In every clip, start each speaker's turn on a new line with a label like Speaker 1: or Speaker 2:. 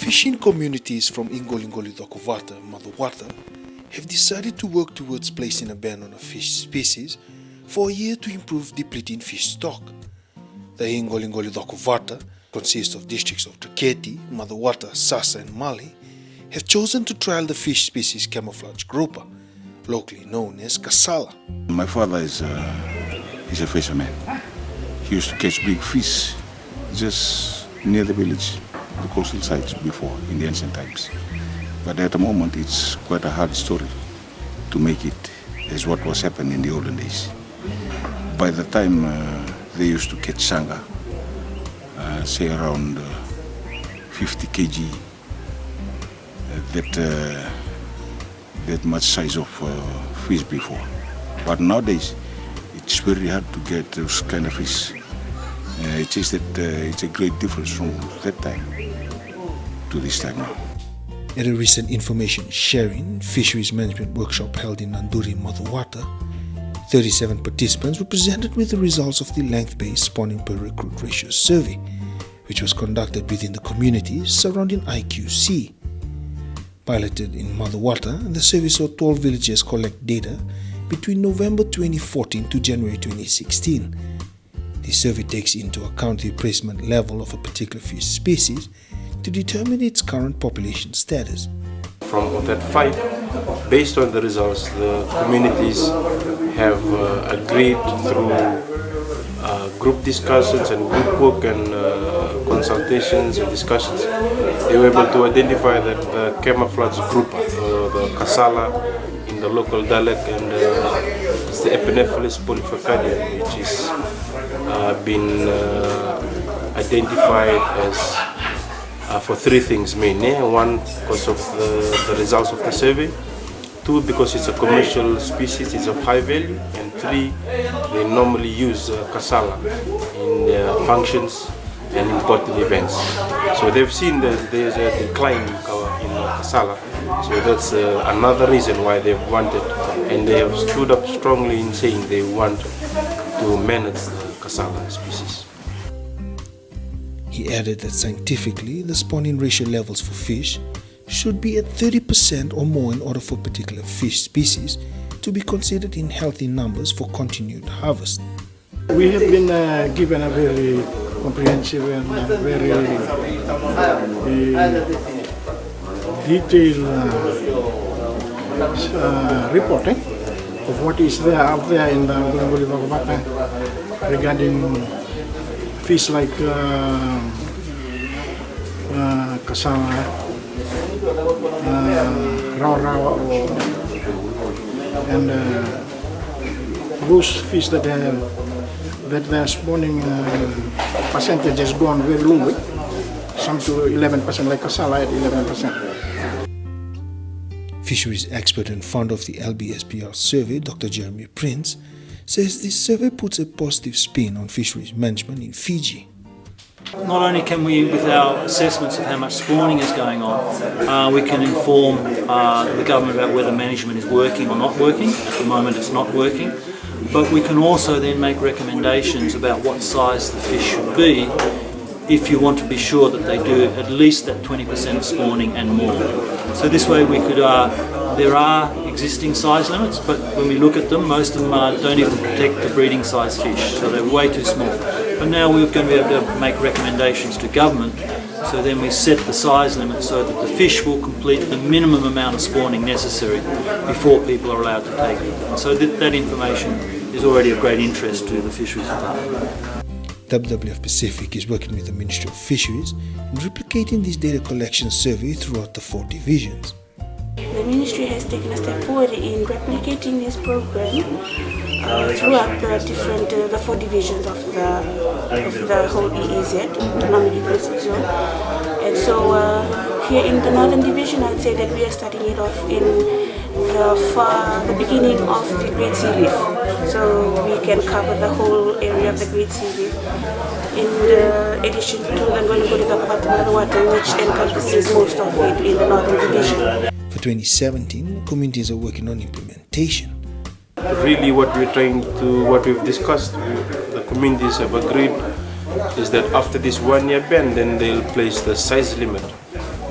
Speaker 1: Fishing communities from iQoliqoli, Cokovata and Macuata have decided to work towards placing a ban on a fish species for a year to improve depleting fish stock. The iQoliqoli Cokovata consists of districts of Dreketi, Macuata, Sasa and Mali have chosen to trial the fish species Camouflage Grouper, locally known as Kasala.
Speaker 2: My father is a fisherman. He used to catch big fish just near the village, the coastal sites before in the ancient times. But at the moment it's quite a hard story to make it as what was happening in the olden days. By the time they used to catch sanga, say around 50 kg, that much size of fish before. But nowadays it's very hard to get those kind of fish. It is that it's a great difference from that time to this time now.
Speaker 1: At a recent information sharing fisheries management workshop held in Naduri, Macuata, 37 participants were presented with the results of the length-based spawning per recruit ratio survey, which was conducted within the communities surrounding IQC. Piloted in Macuata, the survey saw 12 villages collect data between November 2014 to January 2016. The survey takes into account the replacement level of a particular fish species to determine its current population status.
Speaker 3: From that fight, based on the results, the communities have agreed through group discussions and group work and consultations and discussions. They were able to identify that the camouflage grouper, the Kasala in the local dialect, and it's the Epinephalis polyphacadium, which is been identified as for three things mainly. One, because of the results of the survey. Two, because it's a commercial species, it's of high value. And three, they normally use Kasala in their functions and important events. So they've seen that there's a decline in Kasala. So that's another reason why they've wanted, and they have stood up strongly in saying they want to manage the Kasala species.
Speaker 1: He added that scientifically, the spawning ratio levels for fish should be at 30% or more in order for particular fish species to be considered in healthy numbers for continued harvest.
Speaker 4: We have been given a very comprehensive and very detailed reporting of what is there out there in the Cokovata regarding fish like Kasala, raw, and those fish that their spawning percentage has gone very low, some to 11%, like Kasala at 11%.
Speaker 1: Fisheries expert and founder of the LB-SPR survey, Dr. Jeremy Prince, says this survey puts a positive spin on fisheries management in Fiji.
Speaker 5: Not only can we, with our assessments of how much spawning is going on, we can inform the government about whether management is working or not working. At the moment it's not working. But we can also then make recommendations about what size the fish should be if you want to be sure that they do at least that 20% spawning and more. So this way we could, there are existing size limits, but when we look at them, most of them don't even protect the breeding size fish, so they're way too small. But now we're going to be able to make recommendations to government, so then we set the size limit so that the fish will complete the minimum amount of spawning necessary before people are allowed to take it. And so that information is already of great interest to the Fisheries Department.
Speaker 1: WWF Pacific is working with the Ministry of Fisheries in replicating this data collection survey throughout the 4 divisions.
Speaker 6: The Ministry has taken a step forward in replicating this program throughout the 4 divisions of the whole EEZ, Economic Inclusive Zone. And so here in the Northern Division, I'd say that we are starting it off in the beginning of the Great Sea Reef. So we can cover the whole area of the Great Sea Reef, in addition to the Cokovata, which encompasses most of it in the Northern Division.
Speaker 1: For 2017, communities are working on implementation.
Speaker 3: Really what we've discussed, the communities have agreed, is that after this 1-year ban, then they'll place the size limit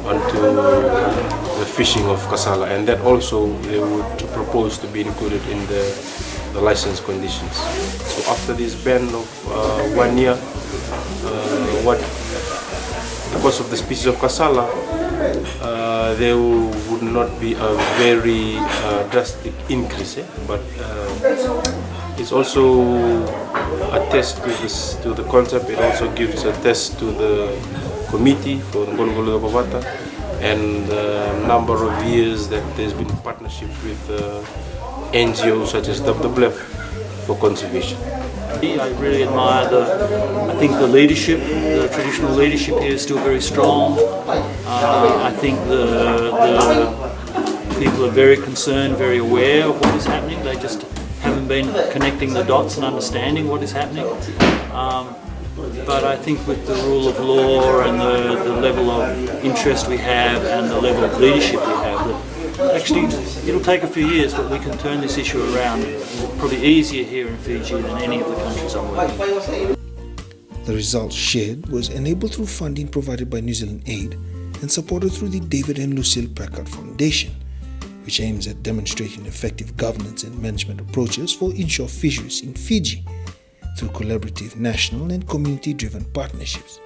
Speaker 3: onto the fishing of Kasala, and that also they would propose to be included in the license conditions. So after this ban of 1 year, because of the species of Kasala, there would not be a very drastic increase, but it's also a test to the concept. It also gives a test to the committee for Cokovata, and a number of years that there's been partnership with NGOs such as WWF for conservation.
Speaker 5: I really admire I think the leadership, the traditional leadership here is still very strong. I think the people are very concerned, very aware of what is happening. They just haven't been connecting the dots and understanding what is happening. But I think with the rule of law and the level of interest we have and the level of leadership we have, that actually it'll take a few years, but we can turn this issue around. It's probably easier here in Fiji than any of the countries I'm working in.
Speaker 1: The results shared was enabled through funding provided by NZAID and supported through the David and Lucille Packard Foundation, which aims at demonstrating effective governance and management approaches for inshore fisheries in Fiji through collaborative national and community-driven partnerships.